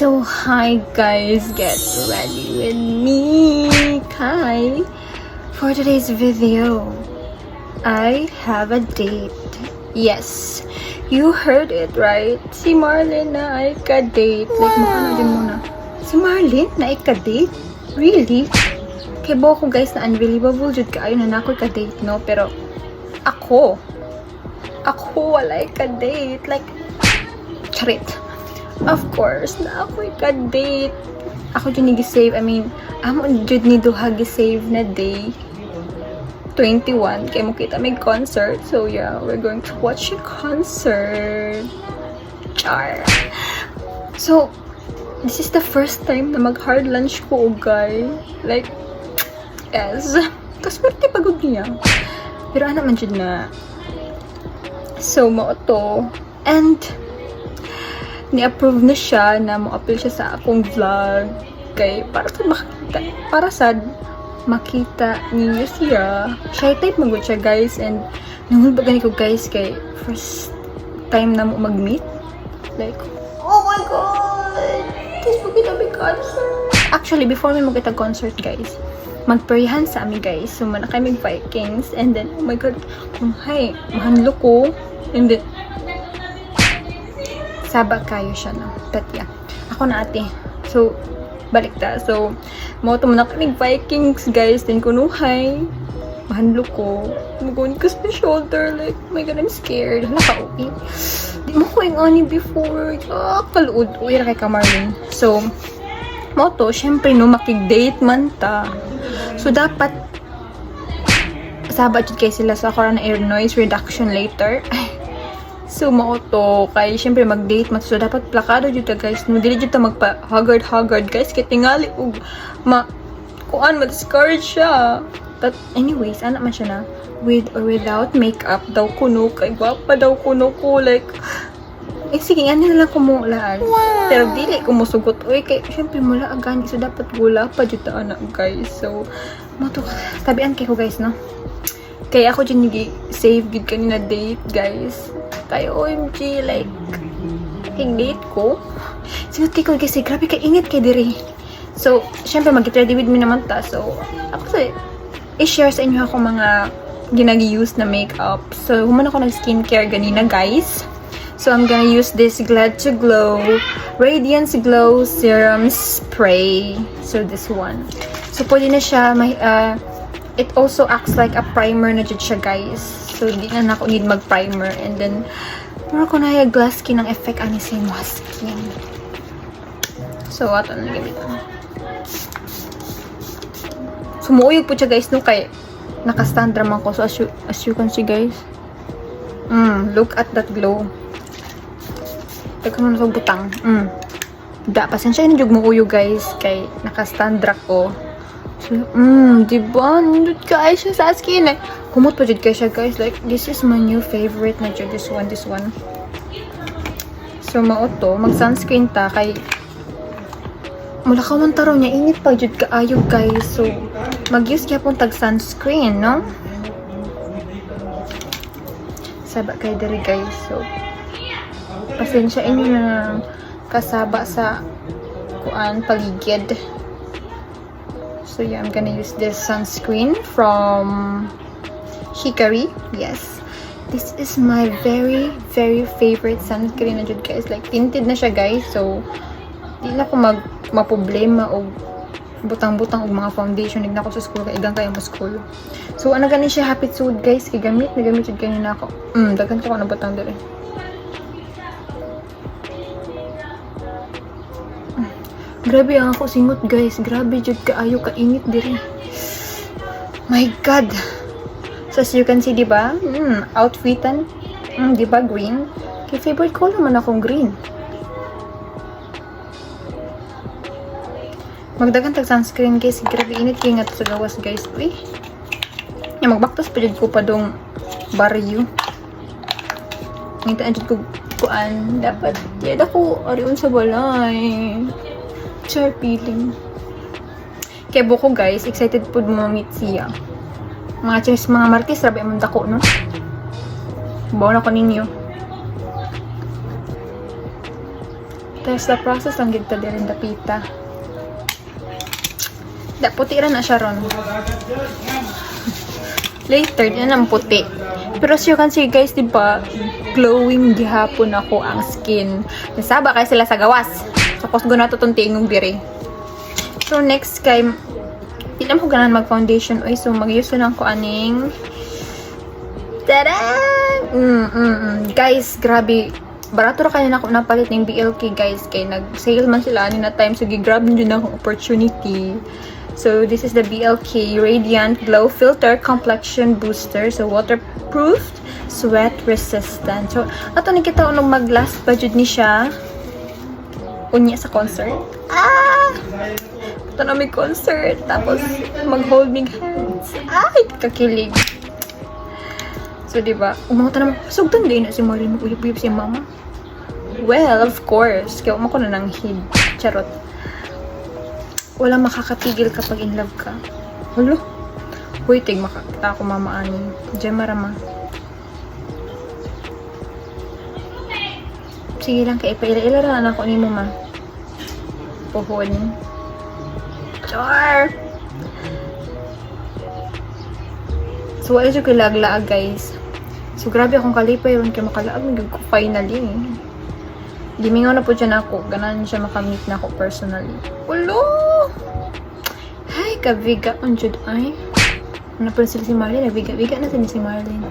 So hi guys, get ready with me, Kai. For today's video, I have a date. Yes, you heard it right. Si Marlene na ay ka-date. Like, makano din muna. Si Marlene na ay ka-date? Really? Kaya ba ako guys na unbelievable jud ka ayun na ako ka-date, no? Pero ako wala ka-date. Like, charit. Of course, na ako ka-date. Ako dyan nag-save. I mean, amo dyan ni duha gi-save na day. 21. Kaya mo kita may concert. So yeah, we're going to watch a concert. Char. So, this is the first time na mag-hard lunch ko, guy. Like, yes. Kaswerte pagod niya. Pero ano man dyan na. So, mo to. And, ni-approve na siya na mo-appeal siya sa akong vlog kay para sa makita niyo siya. Shy type magod siya guys, and nungul ba gani ko guys kay first time na mo mag-meet. Like, oh my god! This will be the concert! Actually, before may magkita concert guys, magperihan sa amin guys. So, man kami Vikings, and then, oh my god, hi, mahanlo ko, and then, Sabak kayo siya, no? But yeah, ako na ate. So, balik ta. So, moto muna kami Vikings, guys. Then, kunuhay. Mahanlo ko. Magun ko sa shoulder. Like, oh my god, I'm scared. Hala ka, okay? Di mo ko yung ani before. Kaluod. Uy, kay Kamarlin. So, moto, syempre, no, makig-date man ta. So, dapat, sabat kayo sila sa ako na air noise reduction later. So, mauto, kay syempre mag-date, so dapat plakado dito guys, no, dili dito magpa-haggard guys, kaya tingali, ma-discourage siya. But anyways, anak man siya na, with or without makeup daw kuno, kay gwapa daw kuno ko, like, sige, ano na lang kumulaan. Wow. Pero dili kumusugot, kay syempre mula agani, so dapat gula pa dito anak guys. So, mauto, tabian kay ko guys, no? Kaya ako dyan save gid kanina date guys. Kaya OMG, like, date ko. Sinut kay ko kasi, grabe ka ingat kay diri. So, syempre mag-ready with me naman ta. So, ako i-share sa inyo ako mga ginag-use na makeup. So, human ako nag-skincare ganina guys. So, I'm gonna use this Glad to Glow Radiance Glow Serum Spray. So, this one. So, pwede na siya, it also acts like a primer na dyan siya guys. So, di na ako need mag-primer. And then, meron ko na yung glass skin ng effect ani sa mga skin. So, ato na gamitin. Sumuuyog po siya guys, no? Kay naka-stand naman ko. So, as you can see guys. Look at that glow. Teka mo na sa butang. Pasensya yun yung muuyog guys. Kay naka-stand ko. So, diba? Nindot ka ay siya sa skin. Kumot pa dyan siya guys. Like, this is my new favorite na dyan. This one. So, mauto. Mag-sunscreen ta. Kay, mula ka man taro niya. Init pa dyan kaayog guys. So, mag-use kaya pong tag-sunscreen, no? Saba kay diri guys. So, pasensya inyo na kasaba sa paligid. So yeah, I'm gonna use this sunscreen from Hikari. Yes, this is my very favorite sunscreen na dyan guys. Like, tinted na siya guys. So, di na ko maproblema o butang-butang o mga foundation. Nagna ko sa school, kaigang kayo mo school. So, ano ganin siya, Happy Suit guys. Nagamit yun kanina ako. Dagan ko na butang dali. Grabe ang ako singot guys. Grabe jud kaayo kainit diri. My god. So as you can see, diba? Outfitan. Diba green? Kay favorite ko naman akong green. Magdagan tag sunscreen guys. Grabe init kay nga to sa gawas guys. Uy. Magbaktas pa jud ko pa dong baryo. Ngita jud ko kuan. Dapat yada ko ariun sa balay. Char feeling. Kaya buko guys, excited po ma-meet siya. Mga markis, rabi amang dako, no? Bawa na ko ninyo. Tapos the process lang gito din dapita. Da puti ra na siya ron. Later, yan ang puti. Pero as you can see guys, diba, glowing gihapon ako ang skin. Nasaba kay sila sa gawas. Tapos guna to itong tingong diri. So next kay, di naman ko ganan mag-foundation. Oy, so mag-use lang ko aning tada! Guys, grabe. Barato ra kayo na ako napalit ng BLK guys. Kay nag-sale man sila ani na time. So gigrab nyo din akong opportunity. So this is the BLK Radiant Glow Filter Complexion Booster. So waterproof, sweat resistant. So ato ni kita unong mag-last budget ni siya. Unya sa concert. Ito na may concert. Tapos mag-hold me hands. Ay, kakilig. So diba, umangot na naman. Sugtan din na si Marlene. Uyap-uyap si mama. Well, of course. Kaya umako na ng hid. Charot. Wala makakapigil kapag in love ka. Hulo. Huy, tig makakita ako mamaani. Diyan marama. Sige lang kay ipaila-ila na ako ni mo ma. Puhon. Char! So, wala siya kilaglaag guys. So, grabe akong kalipay yun kaya makalaag. Nagig ko finally. Dimingaw na po dyan ako. Ganan siya makamit na ako personally. Ulo! Ay, kabiga on jud ay. Ano pa sila si Marlene? Nabiga-biga na sila si Marlene.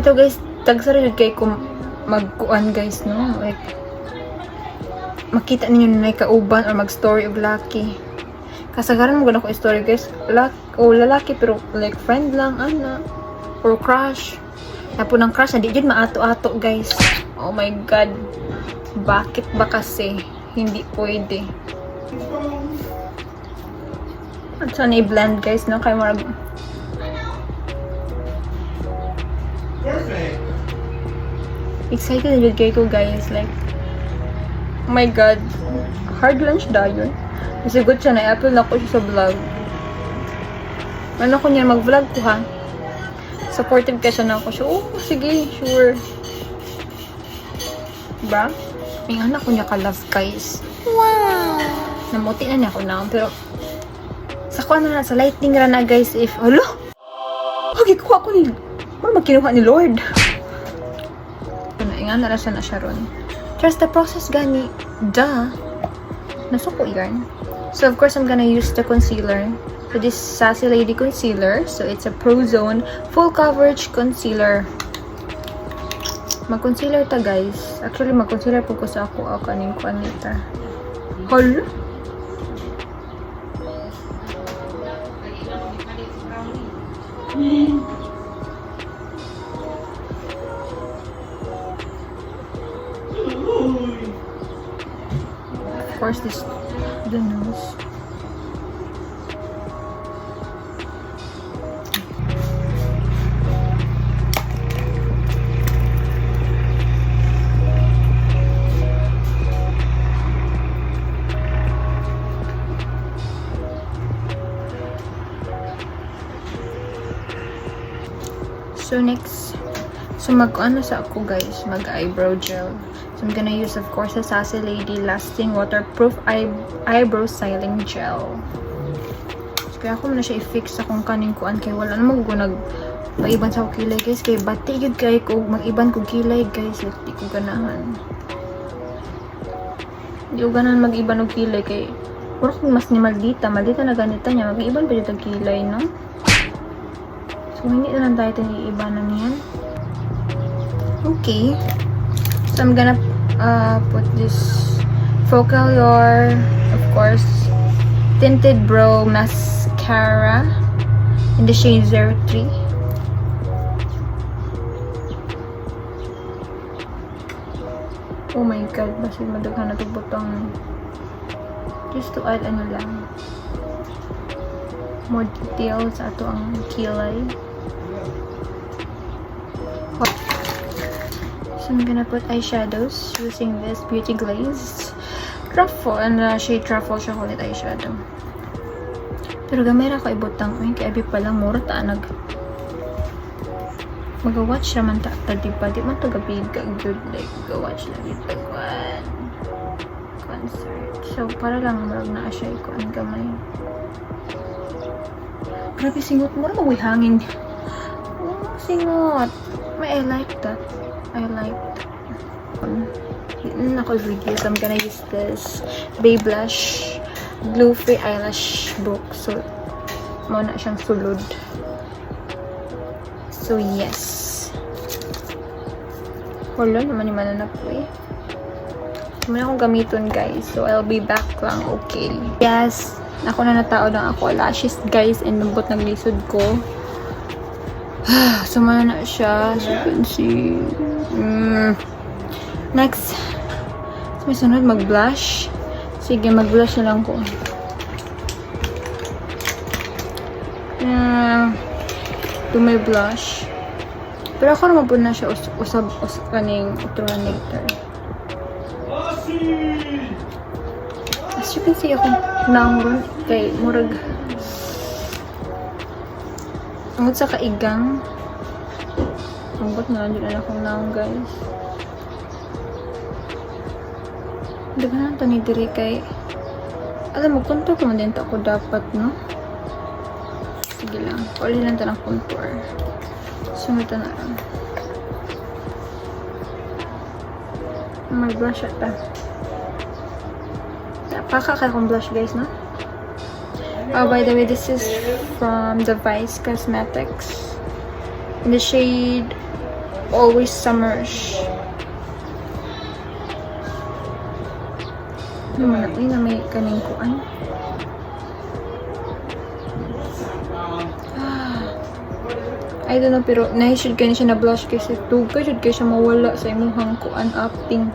Ito guys, tagsara jud kay kung magkuan guys, no? Like, makita ninyo na kauban or mag-story of Lucky. Kasagaran mo gano'n ko story guys. Lalaki pero like friend lang, ana. Or crush. Tapo ng crush, hindi jud maato-ato guys. Oh my god. Bakit ba kasi hindi pwede? At sana i-blend guys, no? Kaya marag... Excited na jud kayo guys. Like, oh my god. Hard lunch dayon. Kasi good siya, na-upload na ko siya sa vlog. Ano ko niya, mag-vlog ko ha. Supportive ka siya na ako. So, oh, sige, sure. Diba? May anak ko niya ka-love guys. Wow! Namuti na niya ako na. Pero, sa kuha na, sa lighting ra na guys, if, alo! Okay, kuha ko ni, ano magkinuha ni Lord? Ingan na siya na siya ron. Trust the process gani. Duh! Nasuko yan. So, of course, I'm gonna use the concealer. So, this Sassy Lady Concealer. So, it's a Pro Zone Full Coverage Concealer. Mag-concealer ta, guys. Actually, mag-concealer po ko sa ako. Kaning kuan nita. Hala! Of course, this the nose. So next, mag-ano sa ako guys, mag-eyebrow gel. So I'm gonna use of course the Sassy Lady Lasting Waterproof Eyebrow Styling Gel. So kaya ako muna siya i-fix sa kung kaning kuan kay wala na magugunag maiban sa kilay guys. Kay bati yun kay ko mag-iban ko kilay guys. Di ko ganahan. Di ko ganahan mag-iban og kilay kay puro kung mas ni Maldita na ganito niya. Mag-iban pa yung kilay, no? So, hindi na lang tayo iibanan yan. Okay. So, I'm gonna put this Focallure, of course, Tinted Brow Mascara in the shade 03. Oh my god, basta madaghan na ito butang. Just to add ano lang. More details sa ato ang kilay. So I'm gonna put eyeshadows using this Beauty Glaze Truffle and shade Truffle Chocolate eyeshadow. Pero gamay ra ko ibutang ay kay abi pa lang mura ta nag mag-watch naman ta diba di man to gabi good like go watch na dito kwan. insert. So, para lang marag na siya ikuan gamay. Grabe, singot mo na mag hangin. Oh, singot. I like that. I like that. Ako video, so I'm gonna use this Bae Blush Glue Free Eyelash Book. So, muna siyang sulod. So, yes. Wala naman yung mananap ko eh. Muna akong gamiton, guys. So, I'll be back lang. Okay. Yes. Ako na natao ng ako lashes, guys. And lambot ng lisod ko. So, muna na siya. As you can see. Next. So, may sunod mag-blush. Sige, mag-blush na lang ko. To my blush. Pero ako naman po na siya usab kaning uturan later. As you can see, ako naong kay murag ang sa kaigang. Ambot na lang din akong naong, guys. Daghan to ni diri kay alam mo contour ko man din ako dapat, no? Sige lang. Uli lang ito ng contour. Sumita na lang. Mag-blush ata. Paka akong blush, guys, no? Oh, by the way, this is from the Vice Cosmetics. In the shade Always Summerish. Ano man natin na may kaning kuan. I don't know, pero na-should kayo siya na blush kasi tugay should kayo siya mawala sa imuhang kuan acting.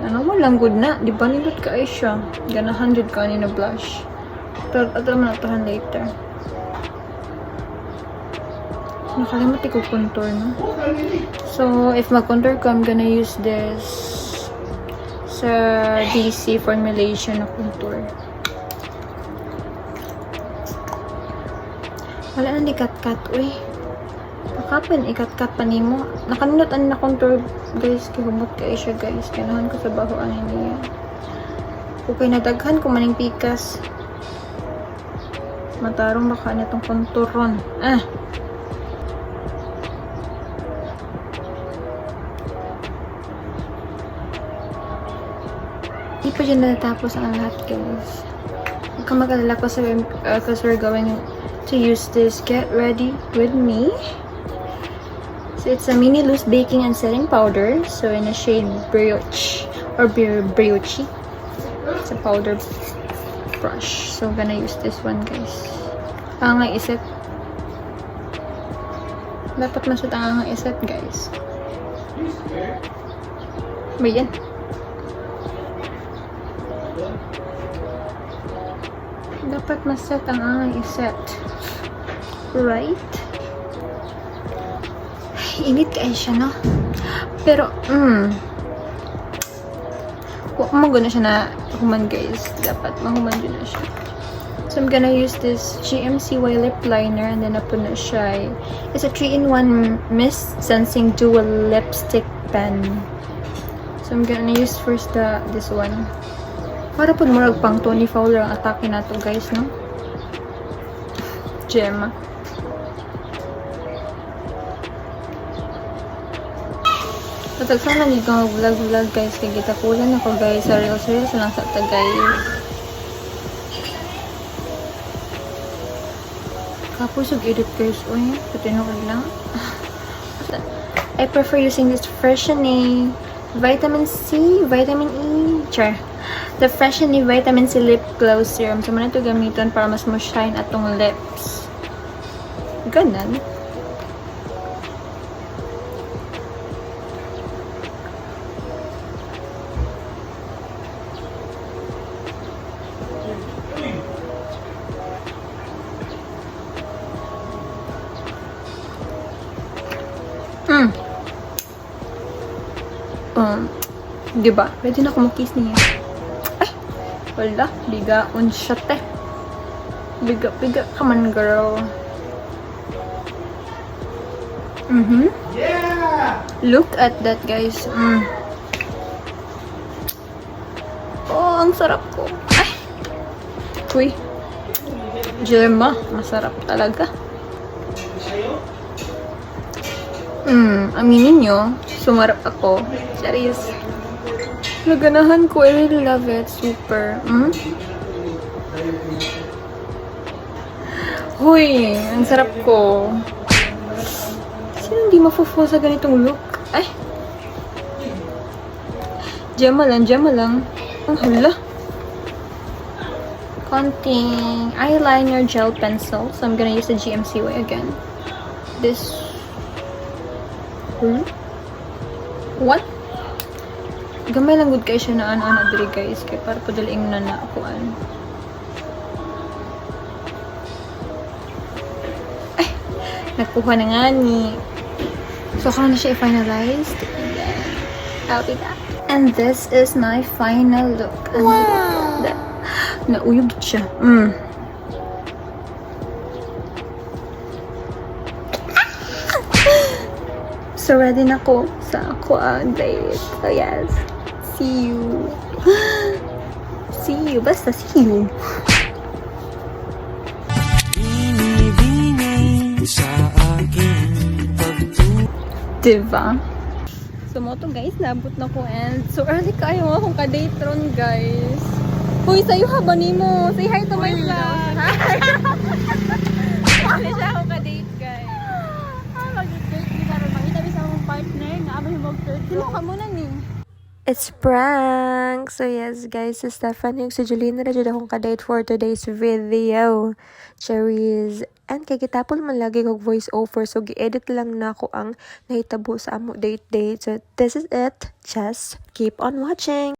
Ano mo lang good na, di ba nilot ka ay siya. Ganahan jud ka ni na blush. Pero ato naman natuhan later. Nakalimot ko contour, no? So, if mag-contour ko, I'm gonna use this sa DC formulation na contour. Wala na ni kat-kat, uy. Pakapan, ikat-kat pa ni mo. Nakanunod na contour, guys. Kihumot kayo siya, guys. Kanahan ko sa bahoan niya. Okay, nadaghan ko maning pikas. Matarong baka na itong contouron. Hindi pa dyan natapos ang lahat, guys. Huwag kang mag-alala ko sa because we're going to use this Get Ready With Me. So, it's a mini loose baking and setting powder. So, in a shade Brioche or Brioche. It's a powder brush. So, I'm gonna use this one, guys. Ang iset. Dapat masut ang iset, guys. Ba yan? Dapat maset ang iset. Right? Init kayo siya, no? Pero, mahuman na siya na human, guys. Dapat mahuman din na siya. So, I'm gonna use this GMCY lip liner and then napo na siya. It's a 3-in-1 Mist Sensing Dual Lipstick Pen. So, I'm gonna use first this one. Para po murag pang Tony Fowler ang atake na to, guys, no? Gem. Patag sana hindi ko mag-vlog, guys. Kaya kita kulan ako, guys. Sa reels lang sa ta, guys. Kapusog edit, guys. Uy, patinuod lang. I prefer using this Freshening Vitamin C, Vitamin E, char. The Freshening Vitamin C Lip Glow Serum. So, muna ito gamitin para mas mo-shine atong lips. Ganon. Diba? Pwede na ako mag-kiss niya. Ay! Wala. Bigaon siya, te. Biga ka man, girl. Yeah! Look at that, guys. Oh! ang sarap ko. Ay! Uy. Gemma, masarap talaga. Aminin nyo, sumarap ako. Serious. Naganahan ko, I really love it. Super. Huy, ang sarap ko. Sino hindi mafo-fall sa ganitong look? Ay! Gemma lang, Gemma lang. Ang hala. Konting eyeliner gel pencil. So, I'm gonna use the GMC way again. This. What? Gamay lang good kayo siya na ano diri guys. Kaya para padaling na naakuan. Ay! Nagkuha na nga ni. So, ako na siya i-finalize. I'll be back. And this is my final look. Wow! Nauyog siya. So, ready na ko sa ako ang date. So, yes. See you. See you. Basta see you. Diba? So, mo to guys, nabot na ko and so early kayo akong ka-date ron guys. Hoy, sa'yo haba ni mo. Say hi to my vlog. Early siya akong ka-date guys. Mag-date ni karon makita sa akong partner nga amo mag-third. Sino ka muna ni? It's prank! So yes guys, si Stephanie ug si Julina na dyan akong ka-date for today's video. Cherries. And kay kitapon man lagi kog voice over. So gi-edit lang na ako ang nahitabo sa amo date. So this is it. Just keep on watching!